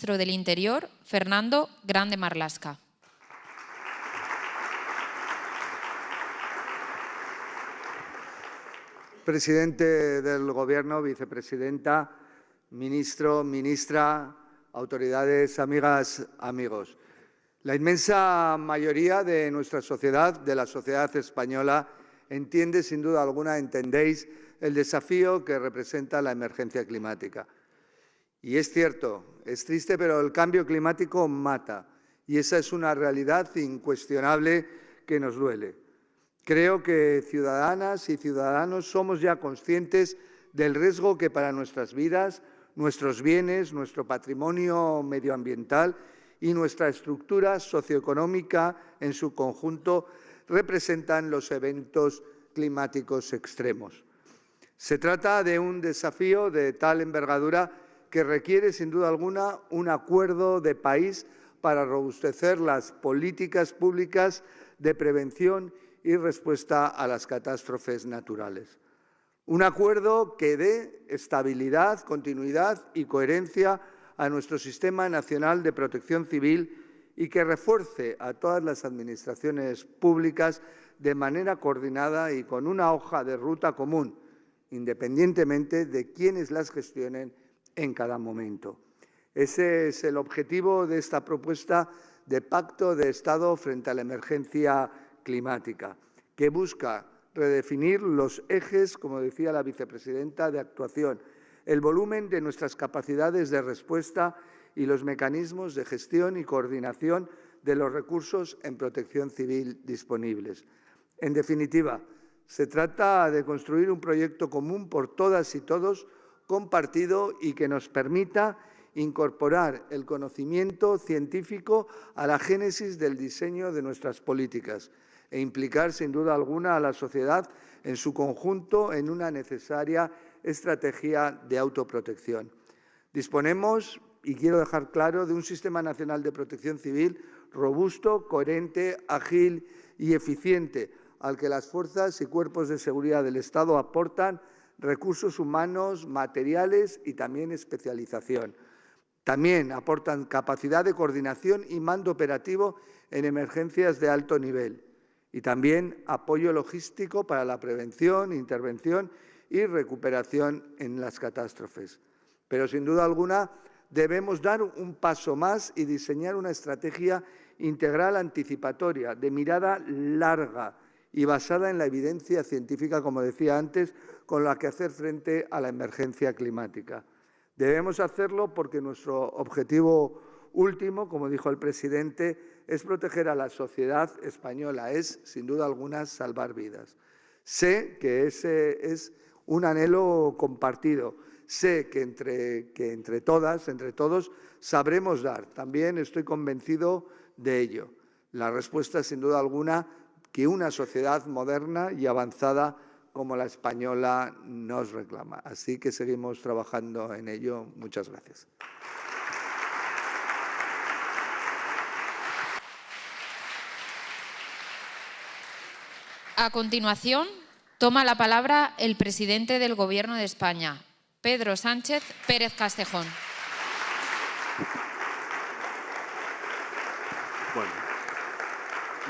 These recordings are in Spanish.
ministro del Interior, Fernando Grande Marlaska. Presidente del Gobierno, vicepresidenta, ministro, ministra, autoridades, amigas, amigos. La inmensa mayoría de nuestra sociedad, de la sociedad española, entiende, sin duda alguna, entendéis el desafío que representa la emergencia climática. Y es cierto, es triste, pero el cambio climático mata. Y esa es una realidad incuestionable que nos duele. Creo que ciudadanas y ciudadanos somos ya conscientes del riesgo que para nuestras vidas, nuestros bienes, nuestro patrimonio medioambiental y nuestra estructura socioeconómica en su conjunto representan los eventos climáticos extremos. Se trata de un desafío de tal envergadura que requiere, sin duda alguna, un acuerdo de país para robustecer las políticas públicas de prevención y respuesta a las catástrofes naturales. Un acuerdo que dé estabilidad, continuidad y coherencia a nuestro Sistema Nacional de Protección Civil y que refuerce a todas las administraciones públicas de manera coordinada y con una hoja de ruta común, independientemente de quienes las gestionen en cada momento. Ese es el objetivo de esta propuesta de Pacto de Estado frente a la emergencia climática, que busca redefinir los ejes, como decía la vicepresidenta, de actuación, el volumen de nuestras capacidades de respuesta y los mecanismos de gestión y coordinación de los recursos en protección civil disponibles. En definitiva, se trata de construir un proyecto común por todas y todos, compartido y que nos permita incorporar el conocimiento científico a la génesis del diseño de nuestras políticas e implicar, sin duda alguna, a la sociedad en su conjunto en una necesaria estrategia de autoprotección. Disponemos, y quiero dejar claro, de un Sistema Nacional de Protección Civil robusto, coherente, ágil y eficiente, al que las fuerzas y cuerpos de seguridad del Estado aportan recursos humanos, materiales y también especialización. También aportan capacidad de coordinación y mando operativo en emergencias de alto nivel y también apoyo logístico para la prevención, intervención y recuperación en las catástrofes. Pero, sin duda alguna, debemos dar un paso más y diseñar una estrategia integral anticipatoria, de mirada larga y basada en la evidencia científica, como decía antes, con la que hacer frente a la emergencia climática. Debemos hacerlo porque nuestro objetivo último, como dijo el presidente, es proteger a la sociedad española, es, sin duda alguna, salvar vidas. Sé que ese es un anhelo compartido. Sé que entre todas, entre todos, sabremos dar. También estoy convencido de ello. La respuesta, sin duda alguna, que una sociedad moderna y avanzada como la española nos reclama. Así que seguimos trabajando en ello. Muchas gracias. A continuación, toma la palabra el presidente del Gobierno de España, Pedro Sánchez Pérez Castejón. Bueno,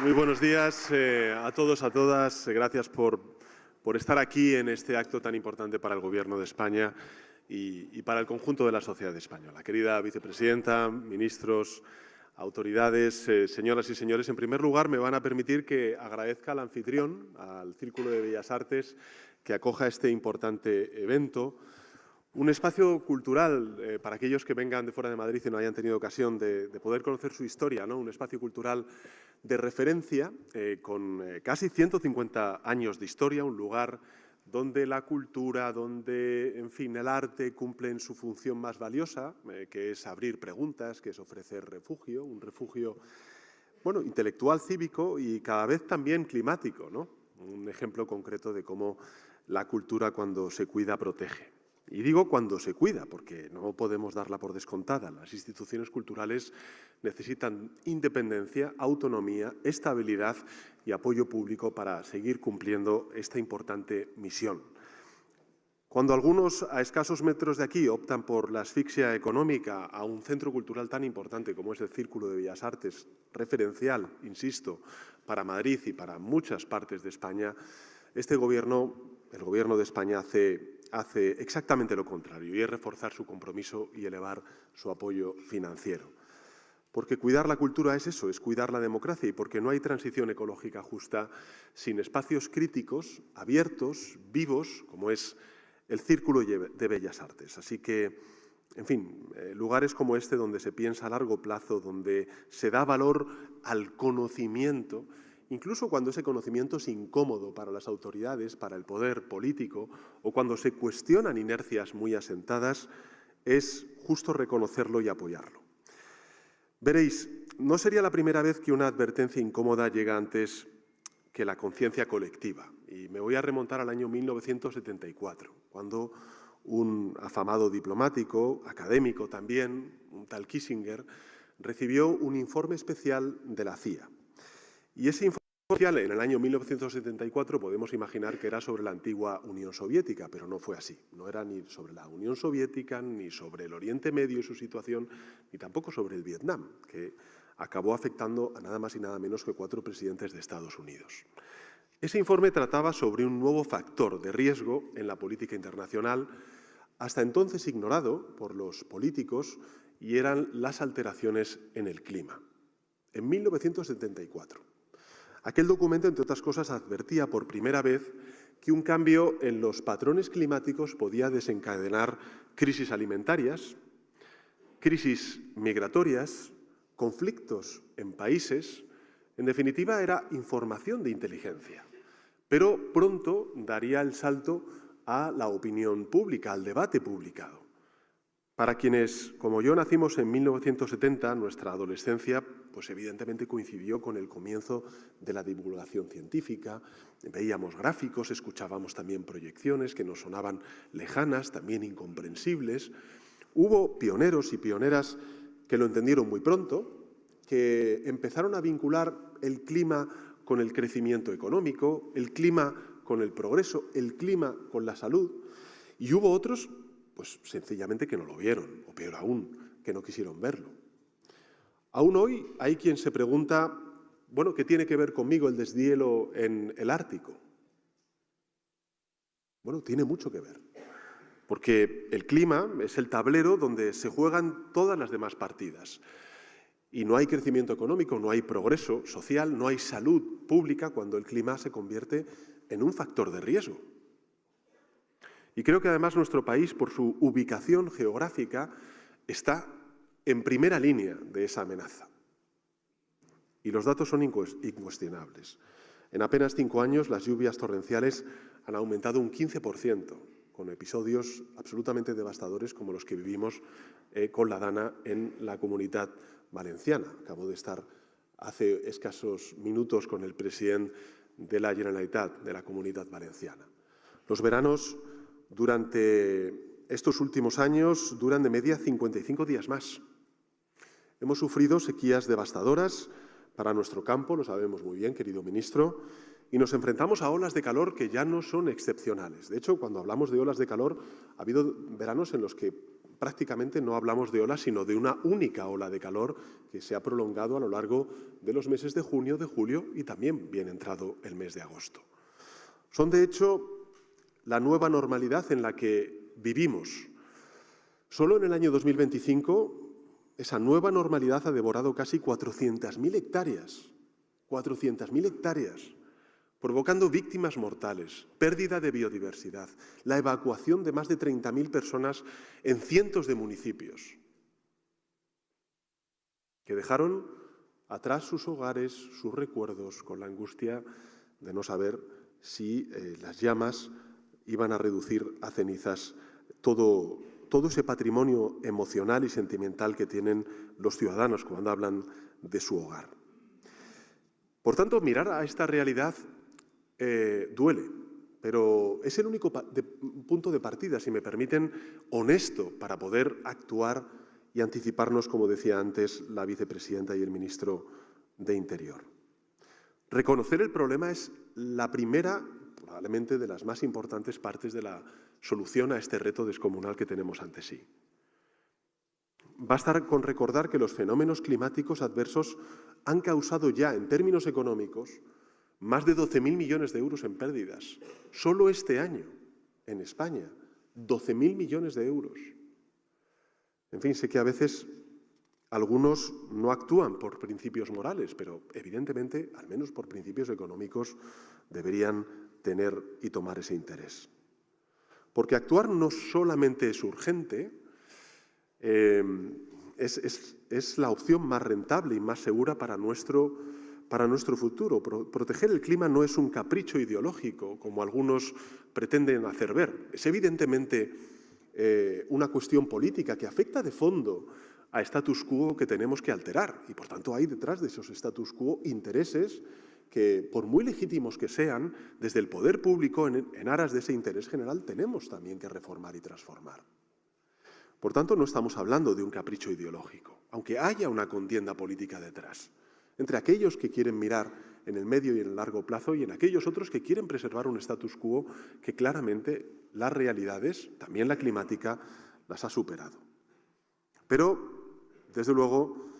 muy buenos días a todos, a todas. Gracias por estar aquí en este acto tan importante para el Gobierno de España y para el conjunto de la sociedad española. Querida vicepresidenta, ministros, autoridades, señoras y señores, en primer lugar me van a permitir que agradezca al anfitrión, al Círculo de Bellas Artes, que acoja este importante evento. Un espacio cultural para aquellos que vengan de fuera de Madrid y no hayan tenido ocasión de poder conocer su historia, ¿no? Un espacio cultural de referencia con casi 150 años de historia, un lugar donde la cultura, donde, en fin, el arte cumplen su función más valiosa, que es abrir preguntas, que es ofrecer refugio, un refugio, bueno, intelectual, cívico y cada vez también climático, ¿no? Un ejemplo concreto de cómo la cultura, cuando se cuida, protege. Y digo cuando se cuida, porque no podemos darla por descontada. Las instituciones culturales necesitan independencia, autonomía, estabilidad y apoyo público para seguir cumpliendo esta importante misión. Cuando algunos a escasos metros de aquí optan por la asfixia económica a un centro cultural tan importante como es el Círculo de Bellas Artes, referencial, insisto, para Madrid y para muchas partes de España, este gobierno, el Gobierno de España, hace exactamente lo contrario, y es reforzar su compromiso y elevar su apoyo financiero. Porque cuidar la cultura es eso, es cuidar la democracia, y porque no hay transición ecológica justa sin espacios críticos, abiertos, vivos, como es el Círculo de Bellas Artes. Así que, en fin, lugares como este donde se piensa a largo plazo, donde se da valor al conocimiento, incluso cuando ese conocimiento es incómodo para las autoridades, para el poder político, o cuando se cuestionan inercias muy asentadas, es justo reconocerlo y apoyarlo. Veréis, no sería la primera vez que una advertencia incómoda llega antes que la conciencia colectiva. Y me voy a remontar al año 1974, cuando un afamado diplomático, académico también, un tal Kissinger, recibió un informe especial de la CIA. Y ese informe especial, en el año 1974, podemos imaginar que era sobre la antigua Unión Soviética, pero no fue así. No era ni sobre la Unión Soviética, ni sobre el Oriente Medio y su situación, ni tampoco sobre el Vietnam, que acabó afectando a nada más y nada menos que 4 presidentes de Estados Unidos. Ese informe trataba sobre un nuevo factor de riesgo en la política internacional, hasta entonces ignorado por los políticos, y eran las alteraciones en el clima. En 1974. Aquel documento, entre otras cosas, advertía por primera vez que un cambio en los patrones climáticos podía desencadenar crisis alimentarias, crisis migratorias, conflictos en países. En definitiva, era información de inteligencia. Pero pronto daría el salto a la opinión pública, al debate publicado. Para quienes, como yo, nacimos en 1970, nuestra adolescencia, pues evidentemente coincidió con el comienzo de la divulgación científica. Veíamos gráficos, escuchábamos también proyecciones que nos sonaban lejanas, también incomprensibles. Hubo pioneros y pioneras que lo entendieron muy pronto, que empezaron a vincular el clima con el crecimiento económico, el clima con el progreso, el clima con la salud, y hubo otros, pues sencillamente que no lo vieron, o peor aún, que no quisieron verlo. Aún hoy hay quien se pregunta, bueno, ¿qué tiene que ver conmigo el deshielo en el Ártico? Bueno, tiene mucho que ver, porque el clima es el tablero donde se juegan todas las demás partidas. Y no hay crecimiento económico, no hay progreso social, no hay salud pública cuando el clima se convierte en un factor de riesgo. Y creo que además nuestro país, por su ubicación geográfica, está en primera línea de esa amenaza. Y los datos son incuestionables. En apenas 5 años, las lluvias torrenciales han aumentado un 15%, con episodios absolutamente devastadores como los que vivimos con la Dana en la Comunitat Valenciana. Acabo de estar hace escasos minutos con el presidente de la Generalitat de la Comunitat Valenciana. Los veranos durante estos últimos años duran de media 55 días más. Hemos sufrido sequías devastadoras para nuestro campo, lo sabemos muy bien, querido ministro, y nos enfrentamos a olas de calor que ya no son excepcionales. De hecho, cuando hablamos de olas de calor, ha habido veranos en los que prácticamente no hablamos de olas, sino de una única ola de calor que se ha prolongado a lo largo de los meses de junio, de julio y también bien entrado el mes de agosto. Son, de hecho, la nueva normalidad en la que vivimos. Solo en el año 2025, esa nueva normalidad ha devorado casi 400.000 hectáreas. 400.000 hectáreas. Provocando víctimas mortales, pérdida de biodiversidad, la evacuación de más de 30.000 personas en cientos de municipios, que dejaron atrás sus hogares, sus recuerdos, con la angustia de no saber si las llamas iban a reducir a cenizas todo ese patrimonio emocional y sentimental que tienen los ciudadanos cuando hablan de su hogar. Por tanto, mirar a esta realidad duele, pero es el único punto de partida, si me permiten, honesto para poder actuar y anticiparnos, como decía antes la vicepresidenta y el ministro de Interior. Reconocer el problema es la primera probablemente de las más importantes partes de la solución a este reto descomunal que tenemos ante sí. Basta con recordar que los fenómenos climáticos adversos han causado ya, en términos económicos, más de 12.000 millones de euros en pérdidas. Solo este año, en España, 12.000 millones de euros. En fin, sé que a veces algunos no actúan por principios morales, pero evidentemente, al menos por principios económicos, deberían tener y tomar ese interés. Porque actuar no solamente es urgente, es la opción más rentable y más segura para nuestro futuro. Proteger el clima no es un capricho ideológico, como algunos pretenden hacer ver. Es evidentemente una cuestión política que afecta de fondo a status quo que tenemos que alterar. Y, por tanto, hay detrás de esos status quo intereses que, por muy legítimos que sean, desde el poder público, en aras de ese interés general, tenemos también que reformar y transformar. Por tanto, no estamos hablando de un capricho ideológico, aunque haya una contienda política detrás, entre aquellos que quieren mirar en el medio y en el largo plazo y en aquellos otros que quieren preservar un status quo que claramente las realidades, también la climática, las ha superado. Pero, desde luego,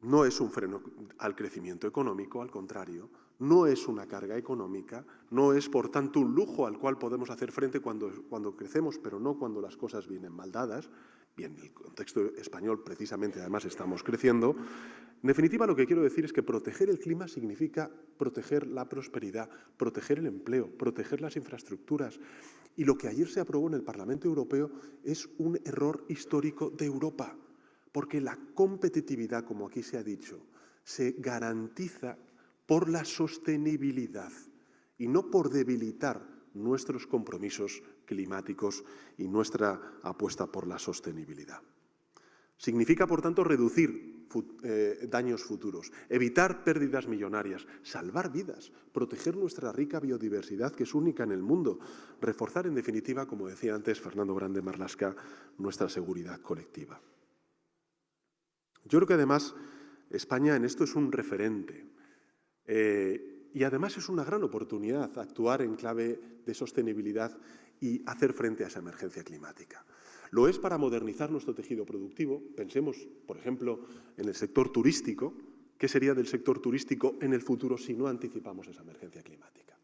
no es un freno al crecimiento económico, al contrario, no es una carga económica, no es, por tanto, un lujo al cual podemos hacer frente cuando crecemos, pero no cuando las cosas vienen mal dadas. Bien, en el contexto español, precisamente, además, estamos creciendo. En definitiva, lo que quiero decir es que proteger el clima significa proteger la prosperidad, proteger el empleo, proteger las infraestructuras. Y lo que ayer se aprobó en el Parlamento Europeo es un error histórico de Europa, porque la competitividad, como aquí se ha dicho, se garantiza por la sostenibilidad y no por debilitar nuestros compromisos climáticos y nuestra apuesta por la sostenibilidad. Significa, por tanto, reducir daños futuros, evitar pérdidas millonarias, salvar vidas, proteger nuestra rica biodiversidad, que es única en el mundo, reforzar, en definitiva, como decía antes Fernando Grande Marlaska, nuestra seguridad colectiva. Yo creo que, además, España en esto es un referente. Y además es una gran oportunidad actuar en clave de sostenibilidad y hacer frente a esa emergencia climática. Lo es para modernizar nuestro tejido productivo. Pensemos, por ejemplo, en el sector turístico. ¿Qué sería del sector turístico en el futuro si no anticipamos esa emergencia climática?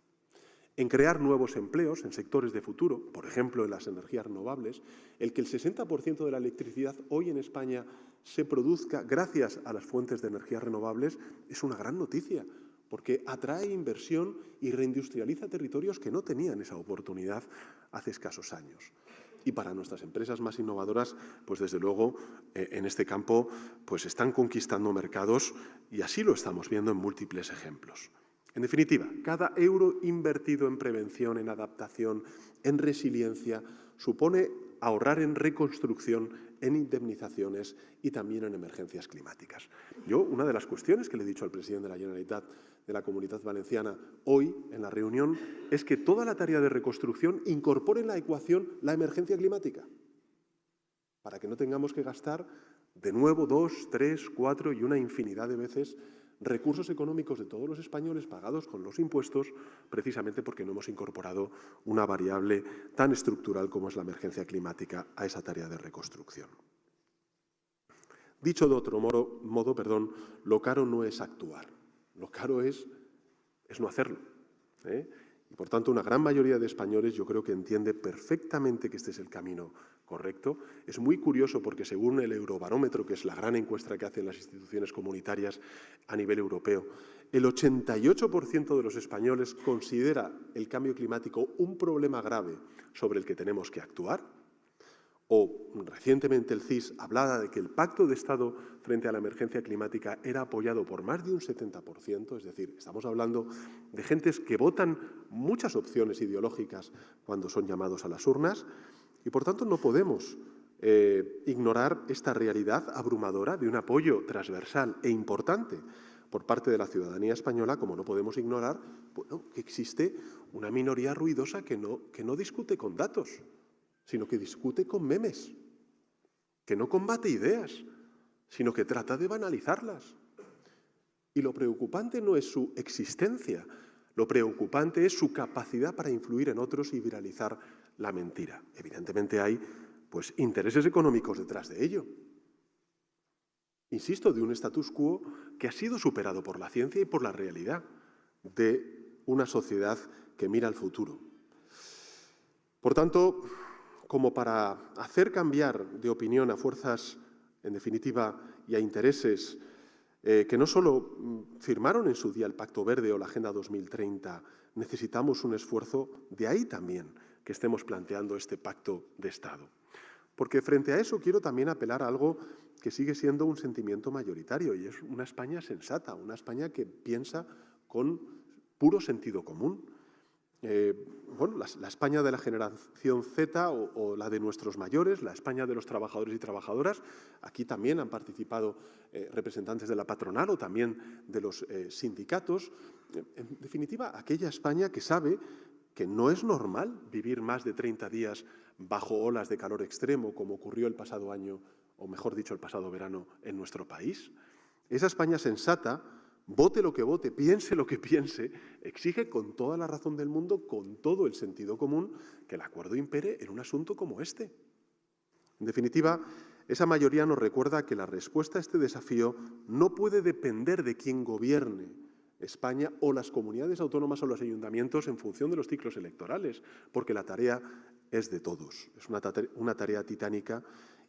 En crear nuevos empleos en sectores de futuro, por ejemplo, en las energías renovables, el que el 60% de la electricidad hoy en España se produzca gracias a las fuentes de energías renovables es una gran noticia, porque atrae inversión y reindustrializa territorios que no tenían esa oportunidad hace escasos años. Y para nuestras empresas más innovadoras, pues desde luego, en este campo, pues están conquistando mercados y así lo estamos viendo en múltiples ejemplos. En definitiva, cada euro invertido en prevención, en adaptación, en resiliencia, supone ahorrar en reconstrucción, en indemnizaciones y también en emergencias climáticas. Yo, una de las cuestiones que le he dicho al presidente de la Generalitat de la Comunitat Valenciana hoy en la reunión es que toda la tarea de reconstrucción incorpore en la ecuación la emergencia climática, para que no tengamos que gastar de nuevo 2, 3, 4 y una infinidad de veces recursos económicos de todos los españoles pagados con los impuestos, precisamente porque no hemos incorporado una variable tan estructural como es la emergencia climática a esa tarea de reconstrucción. Dicho de otro modo, lo caro no es actuar, lo caro es no hacerlo. Y, por tanto, una gran mayoría de españoles yo creo que entiende perfectamente que este es el camino correcto. Es muy curioso porque, según el Eurobarómetro, que es la gran encuesta que hacen las instituciones comunitarias a nivel europeo, el 88% de los españoles considera el cambio climático un problema grave sobre el que tenemos que actuar. O recientemente el CIS hablaba de que el Pacto de Estado frente a la emergencia climática era apoyado por más de un 70%, es decir, estamos hablando de gentes que votan muchas opciones ideológicas cuando son llamados a las urnas y, por tanto, no podemos ignorar esta realidad abrumadora de un apoyo transversal e importante por parte de la ciudadanía española, como no podemos ignorar que existe una minoría ruidosa que no discute con datos, sino que discute con memes, que no combate ideas, sino que trata de banalizarlas. Y lo preocupante no es su existencia, Lo preocupante es su capacidad para influir en otros y viralizar la mentira. Evidentemente hay pues, intereses económicos detrás de ello. Insisto, de un status quo que ha sido superado por la ciencia y por la realidad de una sociedad que mira al futuro. Por tanto, como para hacer cambiar de opinión a fuerzas, en definitiva, y a intereses que no solo firmaron en su día el Pacto Verde o la Agenda 2030, necesitamos un esfuerzo, de ahí también que estemos planteando este Pacto de Estado. Porque frente a eso quiero también apelar a algo que sigue siendo un sentimiento mayoritario, y es una España sensata, una España que piensa con puro sentido común. Bueno, la España de la generación Z o la de nuestros mayores, la España de los trabajadores y trabajadoras. Aquí también han participado representantes de la patronal o también de los sindicatos. En definitiva, aquella España que sabe que no es normal vivir más de 30 días bajo olas de calor extremo, como ocurrió el pasado año, o mejor dicho, el pasado verano en nuestro país. Esa España sensata, vote lo que vote, piense lo que piense, exige con toda la razón del mundo, con todo el sentido común, que el acuerdo impere en un asunto como este. En definitiva, esa mayoría nos recuerda que la respuesta a este desafío no puede depender de quién gobierne España o las comunidades autónomas o los ayuntamientos en función de los ciclos electorales, porque la tarea es de todos. Es una tarea titánica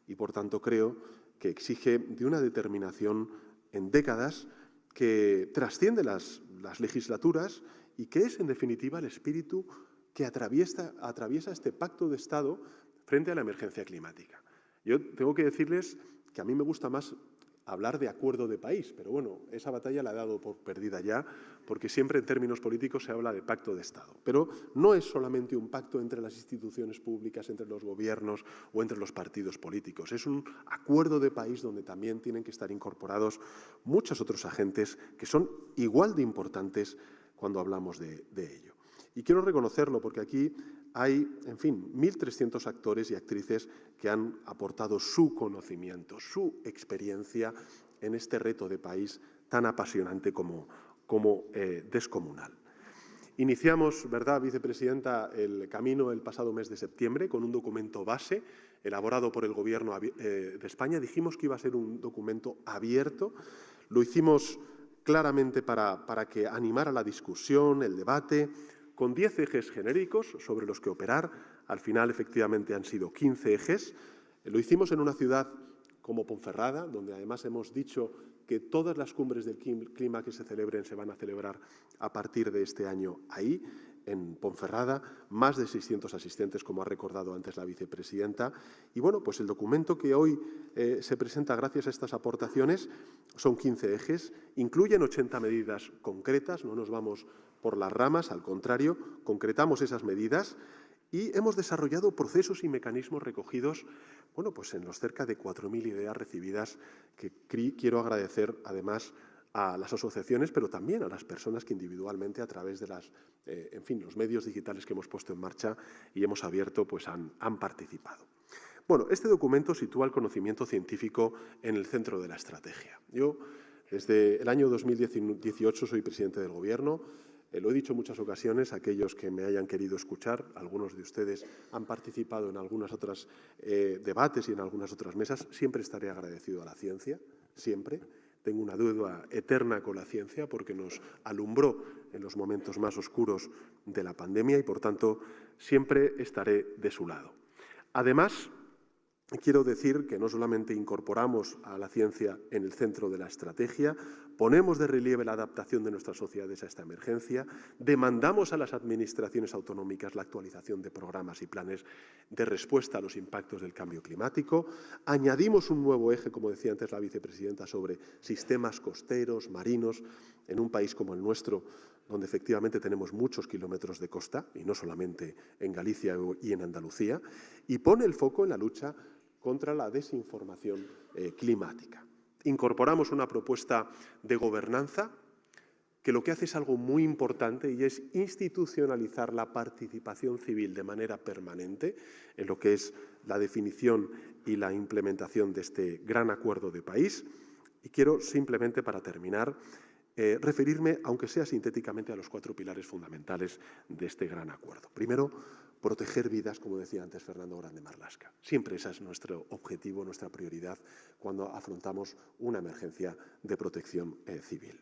y, por tanto, creo que exige de una determinación en décadas que trasciende las legislaturas y que es, en definitiva, el espíritu que atraviesa este pacto de Estado frente a la emergencia climática. Yo tengo que decirles que a mí me gusta más hablar de acuerdo de país, pero bueno, esa batalla la he dado por perdida ya, porque siempre en términos políticos se habla de pacto de Estado. Pero no es solamente un pacto entre las instituciones públicas, entre los gobiernos o entre los partidos políticos. Es un acuerdo de país donde también tienen que estar incorporados muchos otros agentes que son igual de importantes cuando hablamos de ello. Y quiero reconocerlo porque aquí hay, en fin, 1.300 actores y actrices que han aportado su conocimiento, su experiencia en este reto de país tan apasionante como descomunal. Iniciamos, ¿verdad, vicepresidenta, el camino el pasado mes de septiembre con un documento base elaborado por el Gobierno de España. Dijimos que iba a ser un documento abierto. Lo hicimos claramente para que animara la discusión, el debate, con 10 ejes genéricos sobre los que operar. Al final, efectivamente, han sido 15 ejes. Lo hicimos en una ciudad como Ponferrada, donde además hemos dicho que todas las cumbres del clima que se celebren se van a celebrar a partir de este año ahí, en Ponferrada, más de 600 asistentes, como ha recordado antes la vicepresidenta. Y bueno, pues el documento que hoy se presenta gracias a estas aportaciones son 15 ejes, incluyen 80 medidas concretas, no nos vamos por las ramas, al contrario, concretamos esas medidas y hemos desarrollado procesos y mecanismos recogidos, bueno, pues en los cerca de 4.000 ideas recibidas, que quiero agradecer además a las asociaciones, pero también a las personas que individualmente a través de los medios digitales que hemos puesto en marcha y hemos abierto, pues han participado. Bueno, este documento sitúa el conocimiento científico en el centro de la estrategia. Yo, desde el año 2018, soy presidente del Gobierno. Lo he dicho en muchas ocasiones, aquellos que me hayan querido escuchar, algunos de ustedes han participado en algunos otros debates y en algunas otras mesas. Siempre estaré agradecido a la ciencia, siempre. Tengo una deuda eterna con la ciencia porque nos alumbró en los momentos más oscuros de la pandemia y, por tanto, siempre estaré de su lado. Además, quiero decir que no solamente incorporamos a la ciencia en el centro de la estrategia, ponemos de relieve la adaptación de nuestras sociedades a esta emergencia, demandamos a las administraciones autonómicas la actualización de programas y planes de respuesta a los impactos del cambio climático, añadimos un nuevo eje, como decía antes la vicepresidenta, sobre sistemas costeros, marinos, en un país como el nuestro, donde efectivamente tenemos muchos kilómetros de costa, y no solamente en Galicia y en Andalucía, y pone el foco en la lucha contra la desinformación climática. Incorporamos una propuesta de gobernanza que lo que hace es algo muy importante y es institucionalizar la participación civil de manera permanente en lo que es la definición y la implementación de este gran acuerdo de país. Y quiero simplemente, para terminar, referirme, aunque sea sintéticamente, a los 4 pilares fundamentales de este gran acuerdo. Primero, proteger vidas, como decía antes Fernando Grande Marlaska. Siempre ese es nuestro objetivo, nuestra prioridad cuando afrontamos una emergencia de protección civil.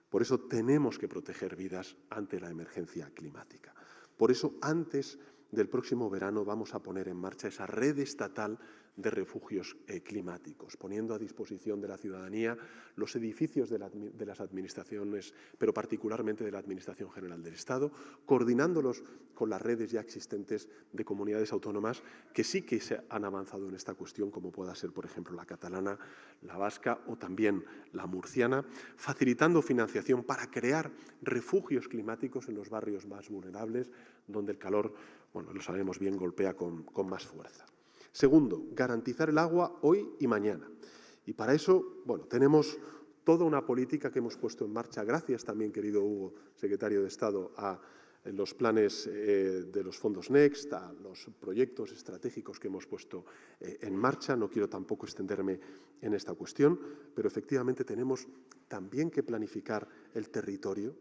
Por eso tenemos que proteger vidas ante la emergencia climática. Por eso, antes del próximo verano, vamos a poner en marcha esa red estatal de refugios climáticos, poniendo a disposición de la ciudadanía los edificios de las administraciones, pero particularmente de la Administración General del Estado, coordinándolos con las redes ya existentes de comunidades autónomas que sí que se han avanzado en esta cuestión, como pueda ser, por ejemplo, la catalana, la vasca o también la murciana, facilitando financiación para crear refugios climáticos en los barrios más vulnerables, donde el calor, bueno, lo sabemos bien, golpea con más fuerza. Segundo, garantizar el agua hoy y mañana. Y para eso, bueno, tenemos toda una política que hemos puesto en marcha, gracias también, querido Hugo, secretario de Estado, a los planes de los fondos Next, a los proyectos estratégicos que hemos puesto en marcha. No quiero tampoco extenderme en esta cuestión, pero efectivamente tenemos también que planificar el territorio.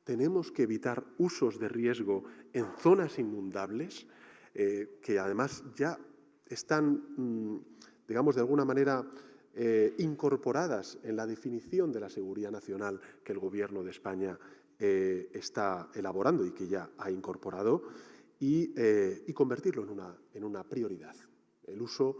Tenemos que evitar usos de riesgo en zonas inundables, que además ya están, digamos, de alguna manera incorporadas en la definición de la seguridad nacional que el Gobierno de España está elaborando y que ya ha incorporado, y convertirlo en una prioridad, el uso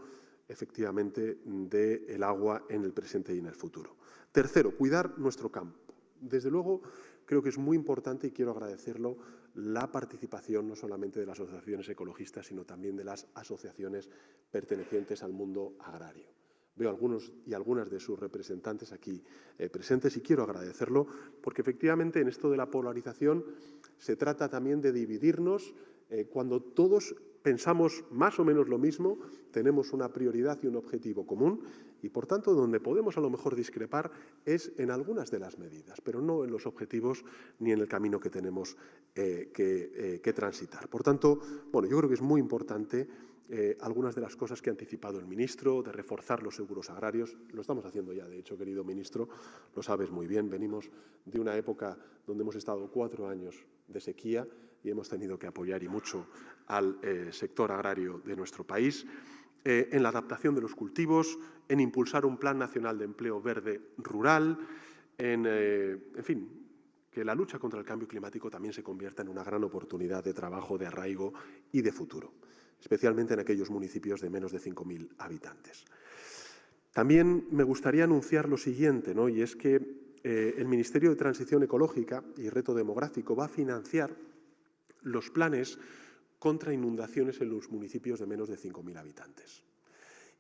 efectivamente del agua en el presente y en el futuro. Tercero, cuidar nuestro campo. Desde luego, creo que es muy importante, y quiero agradecerlo, la participación no solamente de las asociaciones ecologistas, sino también de las asociaciones pertenecientes al mundo agrario. Veo algunos y algunas de sus representantes aquí presentes y quiero agradecerlo porque efectivamente en esto de la polarización se trata también de dividirnos cuando todos pensamos más o menos lo mismo, tenemos una prioridad y un objetivo común y, por tanto, donde podemos a lo mejor discrepar es en algunas de las medidas, pero no en los objetivos ni en el camino que tenemos que transitar. Por tanto, bueno, yo creo que es muy importante algunas de las cosas que ha anticipado el ministro, de reforzar los seguros agrarios. Lo estamos haciendo ya, de hecho, querido ministro, lo sabes muy bien. Venimos de una época donde hemos estado 4 años de sequía y hemos tenido que apoyar y mucho al sector agrario de nuestro país, en la adaptación de los cultivos, en impulsar un Plan Nacional de Empleo Verde Rural, en fin, que la lucha contra el cambio climático también se convierta en una gran oportunidad de trabajo, de arraigo y de futuro, especialmente en aquellos municipios de menos de 5.000 habitantes. También me gustaría anunciar lo siguiente, ¿no? Y es que el Ministerio de Transición Ecológica y Reto Demográfico va a financiar los planes contra inundaciones en los municipios de menos de 5.000 habitantes.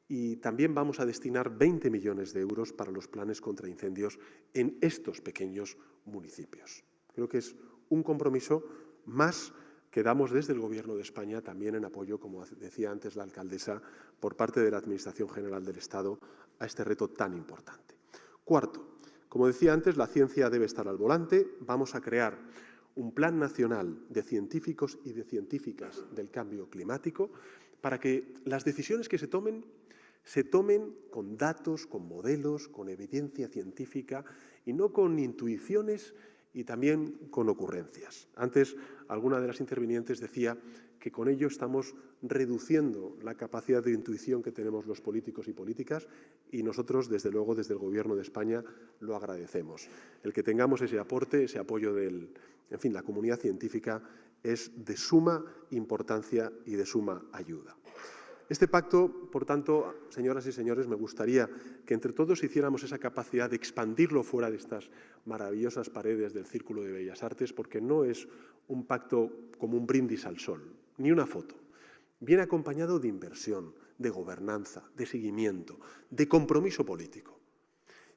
Y también vamos a destinar 20 millones de euros para los planes contra incendios en estos pequeños municipios. Creo que es un compromiso más que damos desde el Gobierno de España, también en apoyo, como decía antes la alcaldesa, por parte de la Administración General del Estado a este reto tan importante. Cuarto, como decía antes, la ciencia debe estar al volante. Vamos a crear un plan nacional de científicos y de científicas del cambio climático para que las decisiones que se tomen con datos, con modelos, con evidencia científica y no con intuiciones y también con ocurrencias. Antes, alguna de las intervinientes decía que con ello estamos reduciendo la capacidad de intuición que tenemos los políticos y políticas y nosotros, desde luego, desde el Gobierno de España, lo agradecemos. El que tengamos ese aporte, ese apoyo de la comunidad científica es de suma importancia y de suma ayuda. Este pacto, por tanto, señoras y señores, me gustaría que entre todos hiciéramos esa capacidad de expandirlo fuera de estas maravillosas paredes del Círculo de Bellas Artes, porque no es un pacto como un brindis al sol, ni una foto. Viene acompañado de inversión, de gobernanza, de seguimiento, de compromiso político.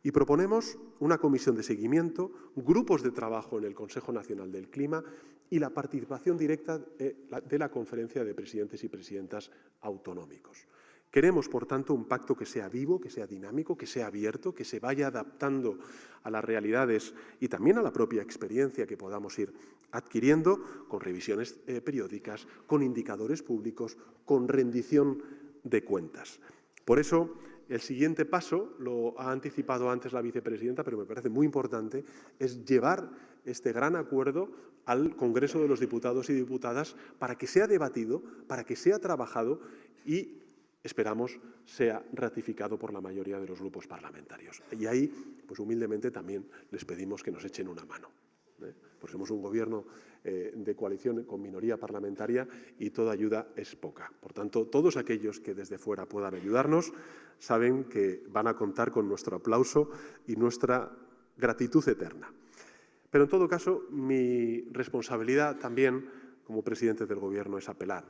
Y proponemos una comisión de seguimiento, grupos de trabajo en el Consejo Nacional del Clima y la participación directa de la Conferencia de Presidentes y Presidentas Autonómicos. Queremos, por tanto, un pacto que sea vivo, que sea dinámico, que sea abierto, que se vaya adaptando a las realidades y también a la propia experiencia que podamos ir adquiriendo con revisiones periódicas, con indicadores públicos, con rendición de cuentas. Por eso, el siguiente paso, lo ha anticipado antes la vicepresidenta, pero me parece muy importante, es llevar este gran acuerdo al Congreso de los Diputados y Diputadas para que sea debatido, para que sea trabajado y, esperamos, sea ratificado por la mayoría de los grupos parlamentarios. Y ahí, pues humildemente también les pedimos que nos echen una mano. Pues somos un gobierno de coalición con minoría parlamentaria y toda ayuda es poca. Por tanto, todos aquellos que desde fuera puedan ayudarnos saben que van a contar con nuestro aplauso y nuestra gratitud eterna. Pero en todo caso, mi responsabilidad también como presidente del Gobierno es apelar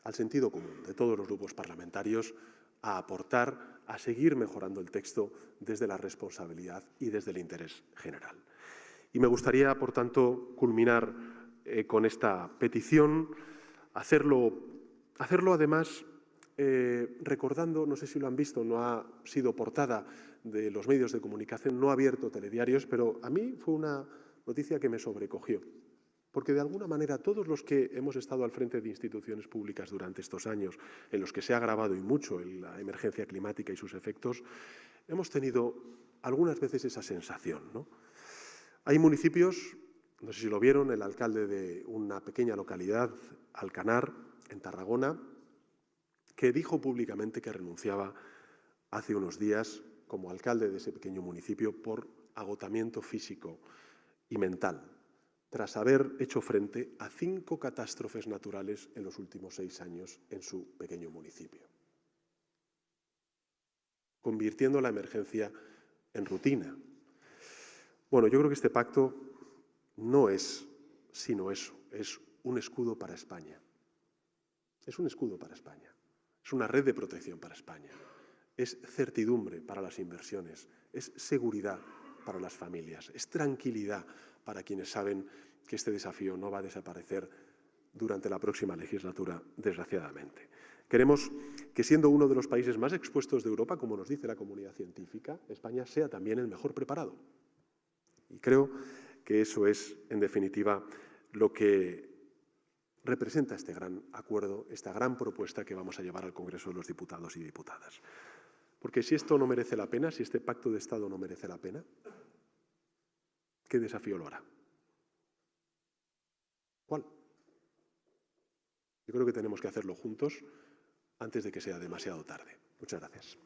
al sentido común de todos los grupos parlamentarios, a aportar, a seguir mejorando el texto desde la responsabilidad y desde el interés general. Y me gustaría, por tanto, culminar con esta petición, hacerlo además recordando, no sé si lo han visto, no ha sido portada de los medios de comunicación, no ha abierto telediarios, pero a mí fue una noticia que me sobrecogió. Porque de alguna manera todos los que hemos estado al frente de instituciones públicas durante estos años, en los que se ha agravado y mucho la emergencia climática y sus efectos, hemos tenido algunas veces esa sensación, ¿no? Hay municipios, no sé si lo vieron, el alcalde de una pequeña localidad, Alcanar, en Tarragona, que dijo públicamente que renunciaba hace unos días como alcalde de ese pequeño municipio por agotamiento físico y mental, tras haber hecho frente a 5 catástrofes naturales en los últimos 6 años en su pequeño municipio, convirtiendo la emergencia en rutina. Bueno, yo creo que este pacto no es sino eso, es un escudo para España. Es un escudo para España, es una red de protección para España, es certidumbre para las inversiones, es seguridad para las familias, es tranquilidad para quienes saben que este desafío no va a desaparecer durante la próxima legislatura, desgraciadamente. Queremos que, siendo uno de los países más expuestos de Europa, como nos dice la comunidad científica, España sea también el mejor preparado. Y creo que eso es, en definitiva, lo que representa este gran acuerdo, esta gran propuesta que vamos a llevar al Congreso de los Diputados y Diputadas. Porque si esto no merece la pena, si este pacto de Estado no merece la pena, ¿qué desafío lo hará? ¿Cuál? Yo creo que tenemos que hacerlo juntos antes de que sea demasiado tarde. Muchas gracias.